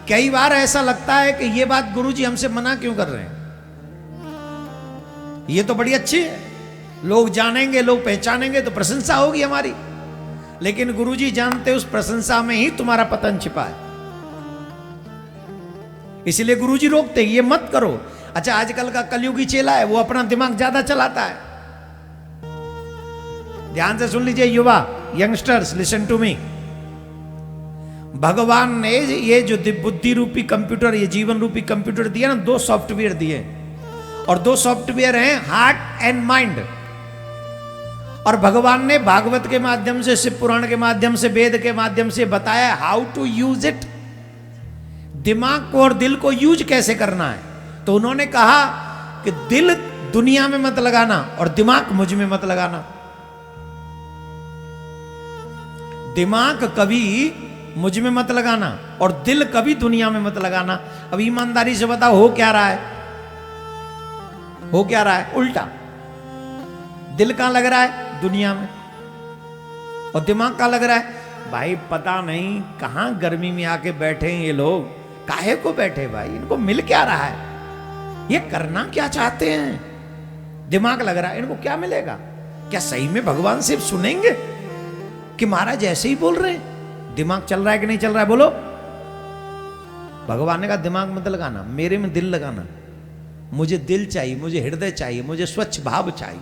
कई बार ऐसा लगता है कि ये बात गुरुजी हमसे मना क्यों कर रहे हैं, ये तो बड़ी अच्छी है, लोग जानेंगे, लोग पहचानेंगे तो प्रशंसा होगी हमारी। लेकिन गुरुजी जानते उस प्रशंसा में ही तुम्हारा पतन छिपा है, इसलिए गुरुजी रोकते ये मत करो। अच्छा, आजकल का कलयुगी चेला है, वो अपना दिमाग ज्यादा चलाता है। ध्यान से सुन लीजिए युवा, यंगस्टर्स, लिसन टू मी। भगवान ने ये जो बुद्धि रूपी कंप्यूटर, ये जीवन रूपी कंप्यूटर दिया ना, दो सॉफ्टवेयर दिए, और दो सॉफ्टवेयर हैं हार्ट एंड माइंड। और भगवान ने भागवत के माध्यम से, शिव पुराण के माध्यम से, वेद के माध्यम से बताया हाउ टू यूज इट। दिमाग को और दिल को यूज कैसे करना है। तो उन्होंने कहा कि दिल दुनिया में मत लगाना और दिमाग मुझ में मत लगाना। दिमाग कभी मुझ में मत लगाना और दिल कभी दुनिया में मत लगाना। अब ईमानदारी से बताओ हो क्या रहा है, हो क्या रहा है? उल्टा। दिल कहां लग रहा है? दुनिया में। और दिमाग कहां लग रहा है? भाई पता नहीं कहां गर्मी में आके बैठे हैं ये लोग, काहे को बैठे भाई, इनको मिल क्या रहा है, ये करना क्या चाहते हैं। दिमाग लग रहा है इनको क्या मिलेगा, क्या सही में भगवान सिर्फ सुनेंगे कि महाराज ऐसे ही बोल रहे हैं। दिमाग चल रहा है कि नहीं चल रहा है बोलो। भगवान ने कहा दिमाग मत लगाना, मेरे में दिल लगाना। मुझे दिल चाहिए, मुझे हृदय चाहिए, मुझे स्वच्छ भाव चाहिए,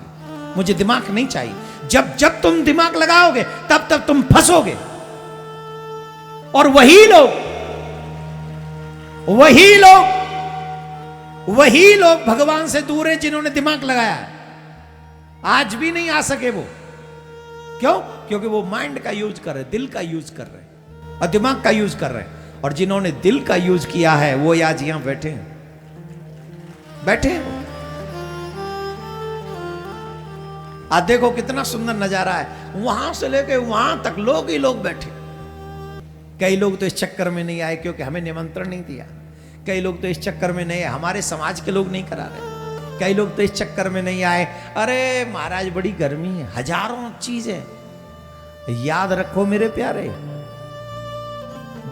मुझे दिमाग नहीं चाहिए। जब जब तुम दिमाग लगाओगे तब तब तुम फंसोगे। और वही लोग भगवान से दूर हैं जिन्होंने दिमाग लगाया है। आज भी नहीं आ सके वो। क्यों? क्योंकि वो माइंड का यूज कर रहे, दिल का यूज कर रहे और दिमाग का यूज कर रहे हैं। और जिन्होंने दिल का यूज किया है वो आज यहां बैठे हैं, बैठे हैं। आज देखो कितना सुंदर नजारा है, वहां से लेके वहां तक लोग ही लोग बैठे। कई लोग तो इस चक्कर में नहीं आए क्योंकि हमें निमंत्रण नहीं दिया। कई लोग तो इस चक्कर में नहीं आए, हमारे समाज के लोग नहीं करा रहे। कई लोग तो इस चक्कर में नहीं आए, अरे महाराज बड़ी गर्मी है, हजारों चीजें। याद रखो मेरे प्यारे,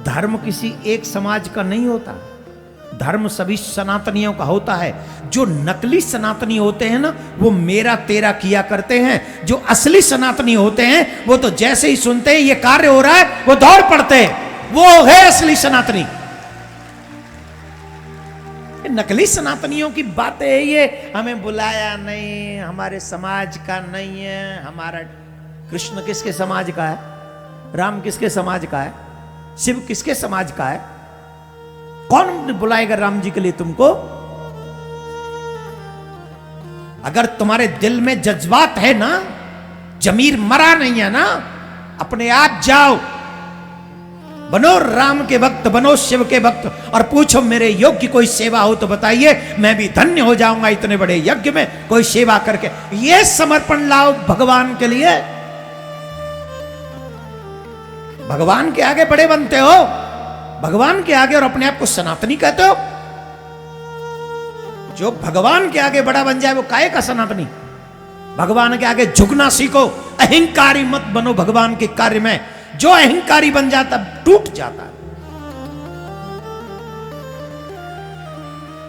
धर्म किसी एक समाज का नहीं होता, धर्म सभी सनातनियों का होता है। जो नकली सनातनी होते हैं ना, वो मेरा तेरा किया करते हैं। जो असली सनातनी होते हैं वो तो जैसे ही सुनते हैं ये कार्य हो रहा है वो दौड़ पड़ते हैं, वो है असली सनातनी। नकली सनातनियों की बातें है ये, हमें बुलाया नहीं, हमारे समाज का नहीं है। हमारा कृष्ण किसके समाज का है, राम किसके समाज का है, शिव किसके समाज का है? कौन बुलाएगा राम जी के लिए तुमको? अगर तुम्हारे दिल में जज्बात है ना, जमीर मरा नहीं है ना, अपने आप जाओ, बनो राम के भक्त, बनो शिव के भक्त और पूछो मेरे योग्य कोई सेवा हो तो बताइए, मैं भी धन्य हो जाऊंगा इतने बड़े यज्ञ में कोई सेवा करके। ये समर्पण लाओ भगवान के लिए। भगवान के आगे बड़े बनते हो, भगवान के आगे, और अपने आप को सनातनी कहते हो। जो भगवान के आगे बड़ा बन जाए वो काहे का सनातनी? भगवान के आगे झुकना सीखो, अहंकारी मत बनो भगवान के कार्य में। जो अहंकारी बन जाता टूट जाता है।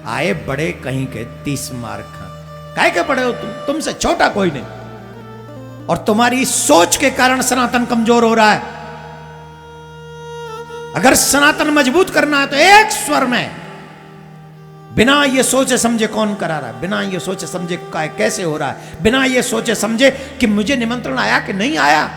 आए बड़े कहीं के 30 मार खा, काहे के बड़े हो तुमसे छोटा कोई नहीं। और तुम्हारी सोच के कारण सनातन कमजोर हो रहा है। अगर सनातन मजबूत करना है तो एक स्वर में, बिना ये सोचे समझे कौन करा रहा है, बिना ये सोचे समझे कैसे हो रहा है, बिना ये सोचे समझे कि मुझे निमंत्रण आया कि नहीं आया।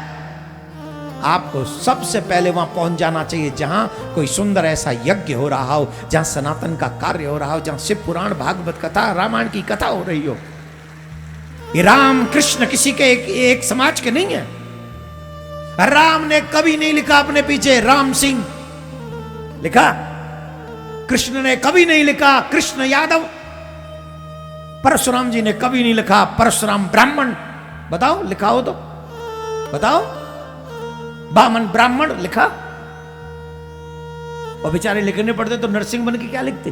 आपको सबसे पहले वहां पहुंच जाना चाहिए जहां कोई सुंदर ऐसा यज्ञ हो रहा हो, जहां सनातन का कार्य हो रहा हो, जहां शिव पुराण, भागवत कथा, रामायण की कथा हो रही हो। ये राम कृष्ण किसी के एक समाज के नहीं है। राम ने कभी नहीं लिखा अपने पीछे राम सिंह लिखा, कृष्ण ने कभी नहीं लिखा कृष्ण यादव, परशुराम जी ने कभी नहीं लिखा परशुराम ब्राह्मण। बताओ लिखा हो तो बताओ, बामन ब्राह्मण लिखा? और बेचारे लिखने पड़ते तो नरसिंह बन के क्या लिखते?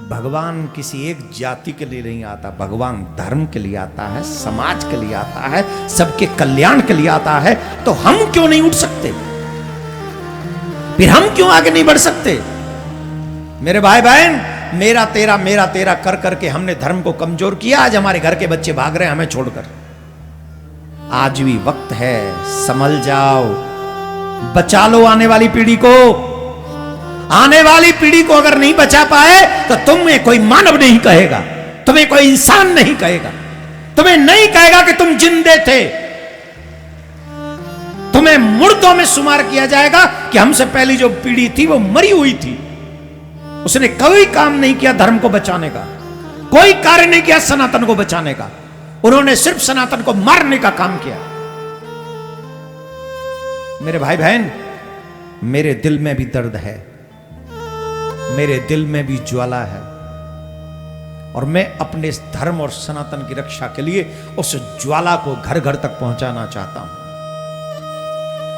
भगवान किसी एक जाति के लिए नहीं आता, भगवान धर्म के लिए आता है, समाज के लिए आता है, सबके कल्याण के लिए आता है। तो हम क्यों नहीं उठ सकते? फिर हम क्यों आगे नहीं बढ़ सकते? मेरे भाई बहन, मेरा तेरा कर करके हमने धर्म को कमजोर किया। आज हमारे घर के बच्चे भाग रहे हैं हमें छोड़कर। आज भी वक्त है, संभल जाओ, बचा लो आने वाली पीढ़ी को। आने वाली पीढ़ी को अगर नहीं बचा पाए तो तुम्हें कोई मानव नहीं कहेगा, तुम्हें कोई इंसान नहीं कहेगा, तुम्हें नहीं कहेगा कि तुम जिंदे थे। तुम्हें मुर्दों में शुमार किया जाएगा कि हमसे पहली जो पीढ़ी थी वो मरी हुई थी, उसने कोई काम नहीं किया धर्म को बचाने का, कोई कार्य नहीं किया सनातन को बचाने का। उन्होंने सिर्फ सनातन को मारने का काम किया। मेरे भाई बहन, मेरे दिल में भी दर्द है, मेरे दिल में भी ज्वाला है, और मैं अपने इस धर्म और सनातन की रक्षा के लिए उस ज्वाला को घर घर तक पहुंचाना चाहता हूं।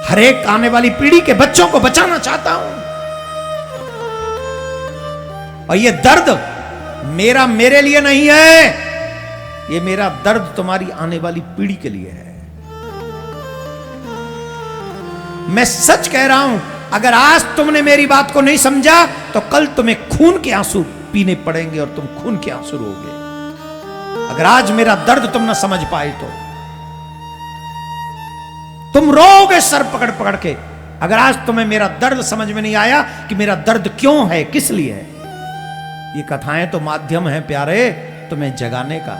हर एक आने वाली पीढ़ी के बच्चों को बचाना चाहता हूं। और ये दर्द मेरा मेरे लिए नहीं है, ये मेरा दर्द तुम्हारी आने वाली पीढ़ी के लिए है। मैं सच कह रहा हूं, अगर आज तुमने मेरी बात को नहीं समझा तो कल तुम्हें खून के आंसू पीने पड़ेंगे और तुम खून के आंसू रोगे। अगर आज मेरा दर्द तुम ना समझ पाए तो तुम रोगे सर पकड़ पकड़ के। अगर आज तुम्हें मेरा दर्द समझ में नहीं आया कि मेरा दर्द क्यों है, किस लिए है। ये कथाएं तो माध्यम है प्यारे तुम्हें जगाने का।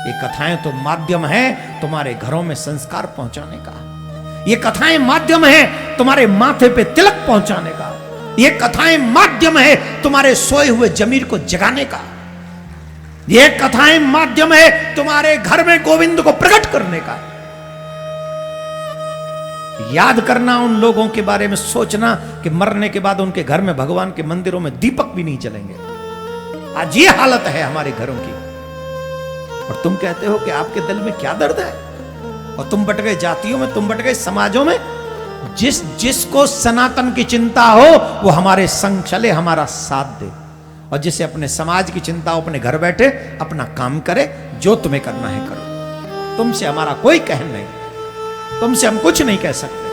ये कथाएं तो माध्यम है तुम्हारे घरों में संस्कार पहुंचाने का। ये कथाएं माध्यम है तुम्हारे माथे पे तिलक पहुंचाने का। ये कथाएं माध्यम है तुम्हारे सोए हुए जमीर को जगाने का। ये कथाएं माध्यम है तुम्हारे घर में गोविंद को प्रकट करने का। याद करना उन लोगों के बारे में, सोचना कि मरने के बाद उनके घर में भगवान के मंदिरों में दीपक भी नहीं जलेंगे। आज ये हालत है हमारे घरों की, और तुम कहते हो कि आपके दिल में क्या दर्द है। और तुम बट गए जातियों में, तुम बट गए समाजों में। जिसको सनातन की चिंता हो वो हमारे संग चले, हमारा साथ दे। और जिसे अपने समाज की चिंता हो, अपने घर बैठे अपना काम करे, जो तुम्हें करना है करो। तुमसे हमारा कोई कहन नहीं, तुमसे हम कुछ नहीं कह सकते।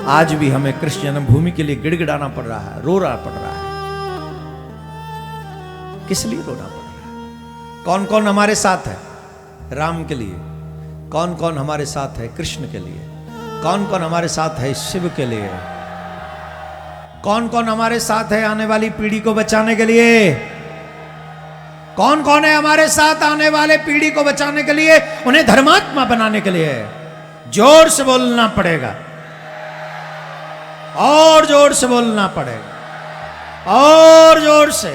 आज भी हमें कृष्ण जन्मभूमि के लिए गिड़गिड़ाना पड़ रहा है, रोना पड़ रहा है। किस लिए रोना पड़ रहा है? कौन कौन हमारे साथ है राम के लिए, कौन कौन हमारे साथ है कृष्ण के लिए, कौन कौन हमारे साथ है शिव के लिए, कौन कौन हमारे साथ है आने वाली पीढ़ी को बचाने के लिए, कौन कौन है हमारे साथ आने वाले पीढ़ी को बचाने के लिए, उन्हें धर्मात्मा बनाने के लिए। जोर से बोलना पड़ेगा, और जोर से बोलना पड़ेगा, और जोर से।